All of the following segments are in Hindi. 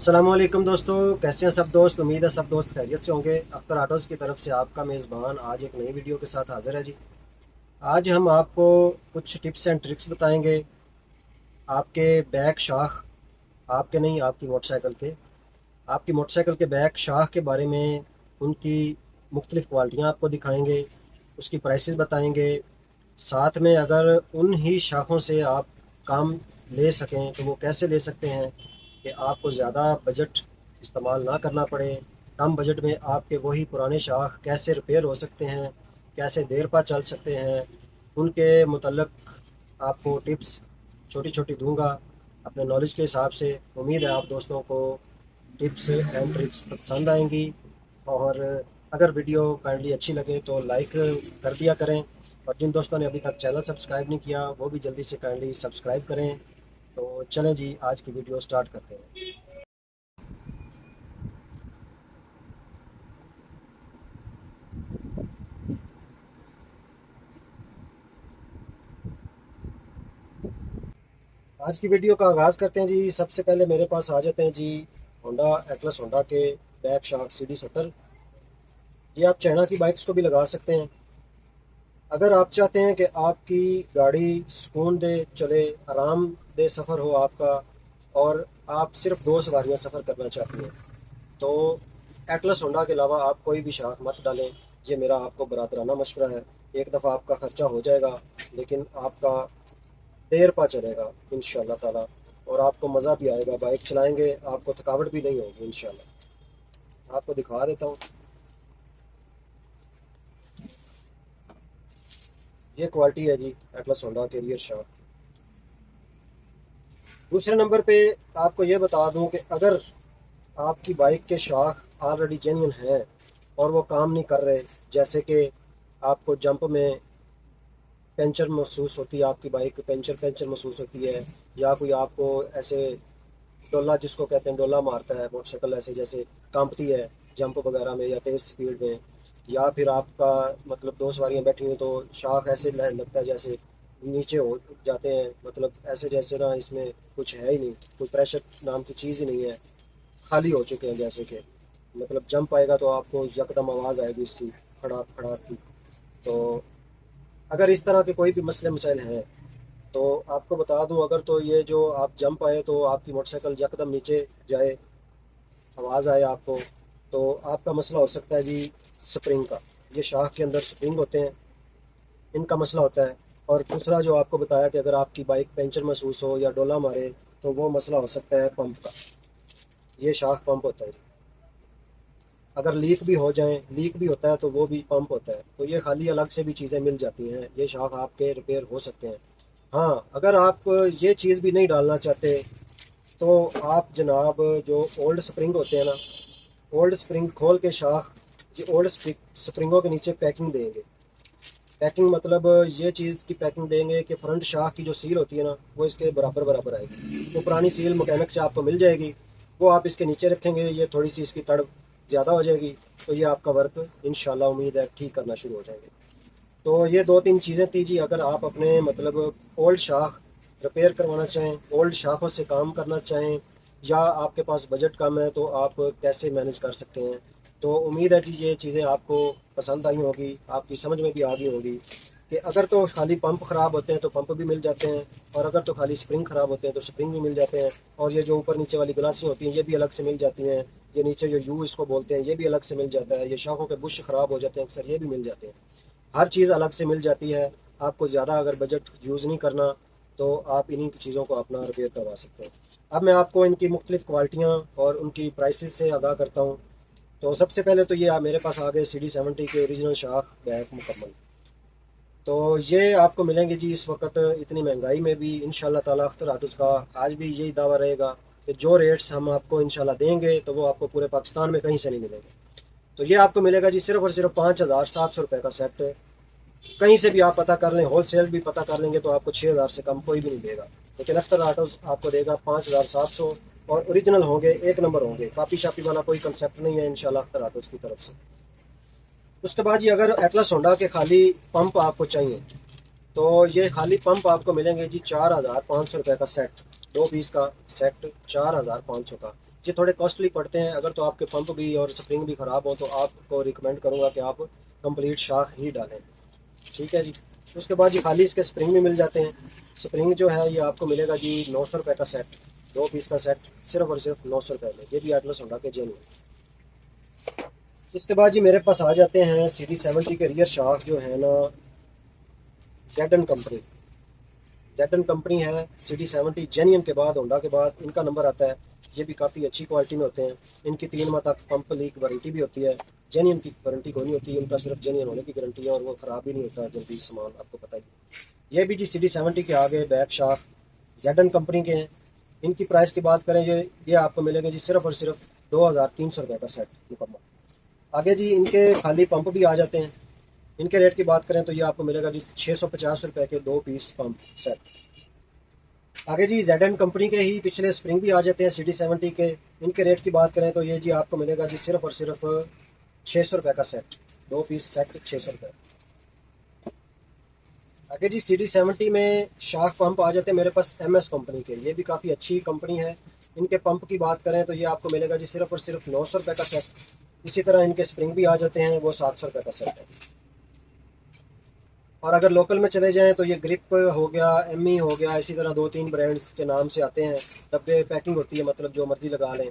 अस्सलामुअलैकुम दोस्तों, कैसे हैं सब दोस्त। उम्मीद है सब दोस्त खैरियत से होंगे। अख्तर ऑटोज़ की तरफ से आपका मेज़बान आज एक नई वीडियो के साथ हाज़िर है जी। आज हम आपको कुछ टिप्स एंड ट्रिक्स बताएंगे आपके बैक शाख, आपके नहीं आपकी मोटरसाइकिल के, आपकी मोटरसाइकिल के बैक शाख के बारे में। उनकी मुख्तलिफ़ क्वालिटियाँ आपको दिखाएंगे, उसकी प्राइसेस बताएंगे। साथ में अगर उन ही शाखों से आप काम ले सकें तो वो कैसे ले सकते हैं कि आपको ज़्यादा बजट इस्तेमाल ना करना पड़े। कम बजट में आपके वही पुराने शाख कैसे रिपेयर हो सकते हैं, कैसे देर पा चल सकते हैं, उनके मुतल्लक आपको टिप्स छोटी छोटी दूंगा अपने नॉलेज के हिसाब से। उम्मीद है आप दोस्तों को टिप्स एंड ट्रिक्स पसंद आएंगी। और अगर वीडियो काइंडली अच्छी लगे तो लाइक कर दिया करें, और जिन दोस्तों ने अभी तक चैनल सब्सक्राइब नहीं किया वो भी जल्दी से काइंडली सब्सक्राइब करें। तो चलें जी, आज की वीडियो स्टार्ट करते हैं। आज की वीडियो का आगाज़ करते हैं जी। सबसे पहले मेरे पास आ जाते हैं जी होंडा एटलस होंडा के बैक शाख CD70। ये आप चाइना की बाइक्स को भी लगा सकते हैं। अगर आप चाहते हैं कि आपकी गाड़ी सुकून दे चले, आराम दे सफ़र हो आपका, और आप सिर्फ दो सवारियां सफ़र करना चाहती हैं, तो एटलस होंडा के अलावा आप कोई भी शाख मत डालें। ये मेरा आपको बरादराना मशवरा है। एक दफ़ा आपका ख़र्चा हो जाएगा, लेकिन आपका देर पा चलेगा इंशाल्लाह ताला, और आपको मज़ा भी आएगा। बाइक चलाएंगे आपको थकावट भी नहीं होगी इंशाल्लाह। आपको दिखा देता हूँ, ये क्वालिटी है जी एटलस होंडा के रियर शाफ्ट। दूसरे नंबर पे आपको ये बता दूं कि अगर आपकी बाइक के शाख ऑलरेडी जेन्युइन हैं और वो काम नहीं कर रहे, जैसे कि आपको जंप में पंचर महसूस होती है, आपकी बाइक पंचर पंचर महसूस होती है, या कोई आपको ऐसे डोला, जिसको कहते हैं डोला मारता है मोटरसाइकिल, ऐसे जैसे कांपती है जंप वगैरह में या तेज़ स्पीड में, या फिर आपका मतलब दो सवारियां बैठी हुई तो शाख ऐसे लगता है जैसे नीचे हो जाते हैं, मतलब ऐसे जैसे ना इसमें कुछ है ही नहीं, कोई प्रेशर नाम की चीज़ ही नहीं है, खाली हो चुके हैं जैसे कि। मतलब जंप आएगा तो आपको यकदम आवाज़ आएगी इसकी, खड़ाक खड़ाक की। तो अगर इस तरह के कोई भी मसले मसाइल हैं तो आपको बता दूं, अगर तो ये जो आप जंप आए तो आपकी मोटरसाइकिल यकदम नीचे जाए, आवाज़ आए आपको, तो आपका मसला हो सकता है जी स्प्रिंग का। ये शाख के अंदर स्प्रिंग होते हैं, इनका मसला होता है। और दूसरा जो आपको बताया कि अगर आपकी बाइक पंचर महसूस हो या डोला मारे तो वो मसला हो सकता है पंप का। ये शाख पंप होता है। अगर लीक भी हो जाए, लीक भी होता है तो वो भी पंप होता है। तो ये खाली अलग से भी चीज़ें मिल जाती हैं, ये शाख आपके रिपेयर हो सकते हैं। हाँ, अगर आप ये चीज़ भी नहीं डालना चाहते तो आप जनाब जो ओल्ड स्प्रिंग होते हैं ना, ओल्ड स्प्रिंग खोल के शाख, ये ओल्ड स्प्रिंगों के नीचे पैकिंग देंगे। पैकिंग मतलब ये चीज़ की पैकिंग देंगे कि फ्रंट शाख की जो सील होती है ना वो इसके बराबर बराबर आएगी। तो पुरानी सील मैकेनिक से आपको मिल जाएगी, वो आप इसके नीचे रखेंगे, ये थोड़ी सी इसकी तड़ ज़्यादा हो जाएगी, तो ये आपका वर्क इंशाल्लाह उम्मीद है ठीक करना शुरू हो जाएंगे। तो ये दो तीन चीज़ें थी जी। अगर आप अपने मतलब ओल्ड शाख रिपेयर करवाना चाहें, ओल्ड शाखों से काम करना चाहें, या आपके पास बजट कम है तो आप कैसे मैनेज कर सकते हैं। तो उम्मीद है जी ये चीज़ें आपको पसंद आई होगी, आपकी समझ में भी आ गई होगी कि अगर तो खाली पंप ख़राब होते हैं तो पंप भी मिल जाते हैं, और अगर तो खाली स्प्रिंग ख़राब होते हैं तो स्प्रिंग भी मिल जाते हैं, और ये जो ऊपर नीचे वाली गलासी होती हैं ये भी अलग से मिल जाती हैं, ये नीचे जो यू इसको बोलते हैं ये भी अलग से मिल जाता है, ये शाखों के बुश ख़राब हो जाते हैं अक्सर, ये भी मिल जाते हैं। हर चीज़ अलग से मिल जाती है। आपको ज़्यादा अगर बजट यूज़ नहीं करना तो आप इन्हीं चीज़ों को अपना रिपेयर करवा सकते हैं। अब मैं आपको इनकी मुख्तलिफ़ क्वालिटियाँ और उनकी प्राइसेस से आगाह करता हूँ। तो सबसे पहले तो ये मेरे पास आ गए CD70 के ओरिजिनल शाख बैक मुकम्मल। तो ये आपको मिलेंगे जी इस वक्त इतनी महंगाई में भी इंशाल्लाह ताला। अख्तर ऑटोज़ का आज भी यही दावा रहेगा कि जो रेट्स हम आपको इंशाल्लाह देंगे तो वो आपको पूरे पाकिस्तान में कहीं से नहीं मिलेंगे। तो ये आपको मिलेगा जी सिर्फ और सिर्फ 5,700 रुपये का सेट। कहीं से भी आप पता कर लें, होल सेल भी पता कर लेंगे तो आपको 6,000 से कम कोई भी नहीं देगा। लेकिन अख्तर ऑटोज़ आपको देगा 5,700, और ओरिजिनल होंगे, एक नंबर होंगे, कापी शापी वाला कोई कंसेप्ट नहीं है इंशाल्लाह अख्तर ऑटोज़ की तरफ से। उसके बाद ये अगर एटलस होंडा के खाली पंप आपको चाहिए तो ये खाली पंप आपको मिलेंगे जी 4,500 रुपये का सेट, 2 पीस का सेट 4,500 का। ये थोड़े कॉस्टली पड़ते हैं। अगर तो आपके पंप भी और स्प्रिंग भी ख़राब हो तो आपको रिकमेंड करूँगा कि आप कंप्लीट शाख ही डालें। ठीक है जी। उसके बाद जी खाली इसके स्प्रिंग भी मिल जाते हैं। स्प्रिंग जो है ये आपको मिलेगा जी 900 रुपये का सेट, 2 पीस का सेट, सिर्फ और सिर्फ 900 रुपये में। ये भी एटलस होंडा के जेन्युइन। इसके बाद जी मेरे पास आ जाते हैं CD70 के रियर शाख जो है ना, जेडन कंपनी। जेडन कंपनी है, CD70 जेन्युइन के बाद, होंडा के बाद इनका नंबर आता है। ये भी काफ़ी अच्छी क्वालिटी में होते हैं। इनकी 3 माह तक पंप लीक वारंटी भी होती है। जेन्युइन की वारंटी कोई नहीं होती, उनका सिर्फ जेन्युइन होने की गारंटी है और वो ख़राब भी नहीं होता जल्दी सामान, आपको पता ही है। ये भी जी CD70 के आगे बैक शाख जेडन कंपनी के हैं। इनकी प्राइस की बात करें, ये आपको मिलेंगे जी सिर्फ और सिर्फ 2300 रुपये का सेट मुकम्मल। आगे जी इनके खाली पंप भी आ जाते हैं। इनके रेट की बात करें तो ये आपको मिलेगा जी 650 रुपये के 2 पीस पंप सेट। आगे जी जेडन कंपनी के ही पिछले स्प्रिंग भी आ जाते हैं CD70 के। इनके रेट की बात करें तो ये जी आपको मिलेगा जी सिर्फ और सिर्फ 600 रुपये का सेट, 2 पीस सेट 600 रुपये। आगे जी CD70 में शाख पंप आ जाते हैं मेरे पास MS कंपनी के। ये भी काफ़ी अच्छी कंपनी है। इनके पंप की बात करें तो ये आपको मिलेगा जी सिर्फ और सिर्फ 900 रुपये का सेट। इसी तरह इनके स्प्रिंग भी आ जाते हैं, वो 700 रुपये का सेट है। और अगर लोकल में चले जाएं तो ये ग्रिप हो गया, ME हो गया, इसी तरह 2-3 ब्रांड्स के नाम से आते हैं। डब्बे पैकिंग होती है, मतलब जो मर्जी लगा लें।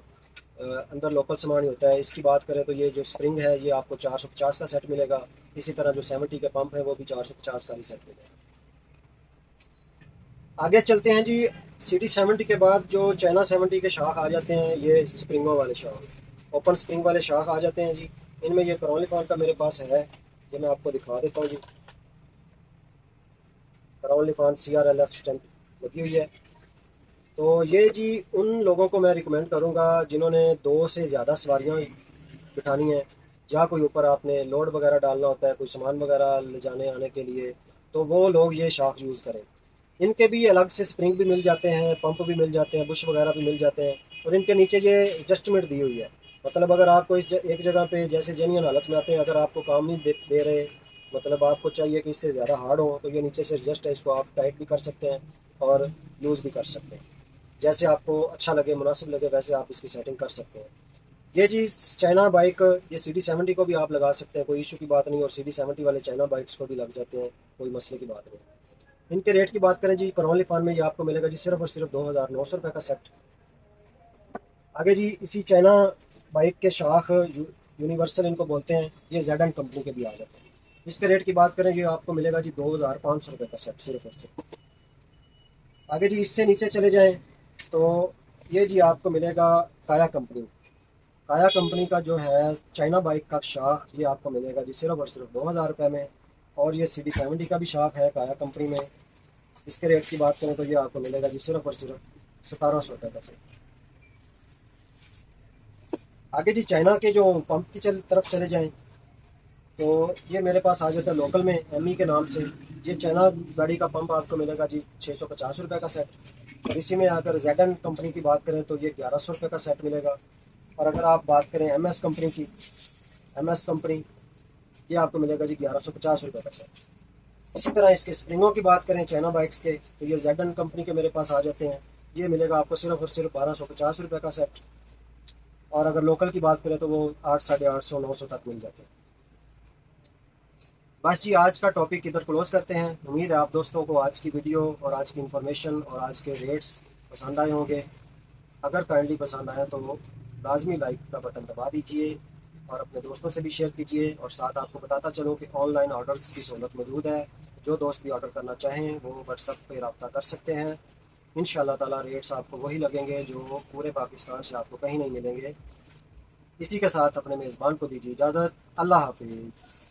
अंदर लोकल सामान ही होता है। इसकी बात करें तो ये जो स्प्रिंग है ये आपको 450 का सेट मिलेगा। इसी तरह जो 70 के पंप है वो भी 450 का ही सेट मिलेगा। आगे चलते हैं जी। CD70 के बाद जो चाइना 70 के शाख आ जाते हैं, ये स्प्रिंगों वाले शाख, ओपन स्प्रिंग वाले शाख आ जाते हैं जी। इनमें ये क्रॉनलीफॉन का मेरे पास है, ये मैं आपको दिखा देता हूँ जी। क्रॉनलीफॉन CRLF स्टैंप लगी हुई है। तो ये जी उन लोगों को मैं रिकमेंड करूँगा जिन्होंने 2 से ज़्यादा सवारियाँ बिठानी है, या कोई ऊपर आपने लोड वगैरह डालना होता है, कोई सामान वगैरह ले जाने आने के लिए, तो वो लोग ये शाख यूज़ करें। इनके भी अलग से स्प्रिंग भी मिल जाते हैं, पंप भी मिल जाते हैं, बुश वगैरह भी मिल जाते हैं। और इनके नीचे ये एडजस्टमेंट दी हुई है। मतलब अगर आपको एक जगह पे जैसे जेन्युइन हालत में आते हैं, अगर आपको काम नहीं दे रहे, मतलब आपको चाहिए कि इससे ज़्यादा हार्ड हो, तो ये नीचे से एडजस्ट है, इसको आप टाइट भी कर सकते हैं और लूज़ भी कर सकते हैं। जैसे आपको अच्छा लगे, मुनासिब लगे, वैसे आप इसकी सेटिंग कर सकते हैं। ये जी चाइना बाइक, ये CD70 को भी आप लगा सकते हैं, कोई इशू की बात नहीं। और CD70 वाले चाइना बाइक्स को भी लग जाते हैं, कोई मसले की बात नहीं। इनके रेट की बात करें जी, क्रॉनलीफॉन में ये आपको मिलेगा जी सिर्फ और सिर्फ 2900 रुपये का सेट। आगे जी इसी चाइना बाइक के शाख यूनिवर्सल इनको बोलते हैं, ये जेडन कंपनी के भी आ जाते हैं। इसके रेट की बात करें, ये आपको मिलेगा जी 2500 रुपये का सेट सिर्फ और सिर्फ। आगे जी इससे नीचे चले जाएं तो ये जी आपको मिलेगा काया कंपनी। काया कंपनी का जो है चाइना बाइक का शाख, ये आपको मिलेगा जी सिर्फ और सिर्फ 2000 रुपये में। और ये CD70 का भी शाख है काया कंपनी में। इसके रेट की बात करें तो ये आपको मिलेगा जी सिर्फ और सिर्फ 1700 रुपये का सेट। आगे जी चाइना के जो पंप की तरफ चले जाएं तो ये मेरे पास आ जाता है लोकल में ME के नाम से। ये चाइना गाड़ी का पंप आपको मिलेगा जी 650 रुपये का सेट। और इसी में अगर जेडन कंपनी की बात करें तो ये 1100 रुपये का सेट मिलेगा। और अगर आप बात करें MS कंपनी की, MS कंपनी, ये आपको मिलेगा जी 1150 रुपये का सेट। इसी तरह इसके स्प्रिंगों की बात करें चाइना बाइक्स के, तो ये जेडन कंपनी के मेरे पास आ जाते हैं। ये मिलेगा आपको सिर्फ और सिर्फ 1250 रुपये का सेट। और अगर लोकल की बात करें तो वो 800, 850, 900 तक मिल जाते हैं। बस जी आज का टॉपिक इधर क्लोज करते हैं। उम्मीद है आप दोस्तों को आज की वीडियो और आज की इन्फॉर्मेशन और आज के रेट्स पसंद आए होंगे। अगर काइंडली पसंद आए तो लाजमी लाइक का बटन दबा दीजिए और अपने दोस्तों से भी शेयर कीजिए। और साथ आपको बताता चलूँ कि ऑनलाइन ऑर्डर्स की सहूलत मौजूद है। जो दोस्त भी ऑर्डर करना चाहें वो व्हाट्सएप पे रब्ता कर सकते हैं। इंशाल्लाह ताला रेट्स आपको वही लगेंगे जो पूरे पाकिस्तान से आपको कहीं नहीं मिलेंगे। इसी के साथ अपने मेज़बान को दीजिए इजाज़त। अल्लाह हाफिज़।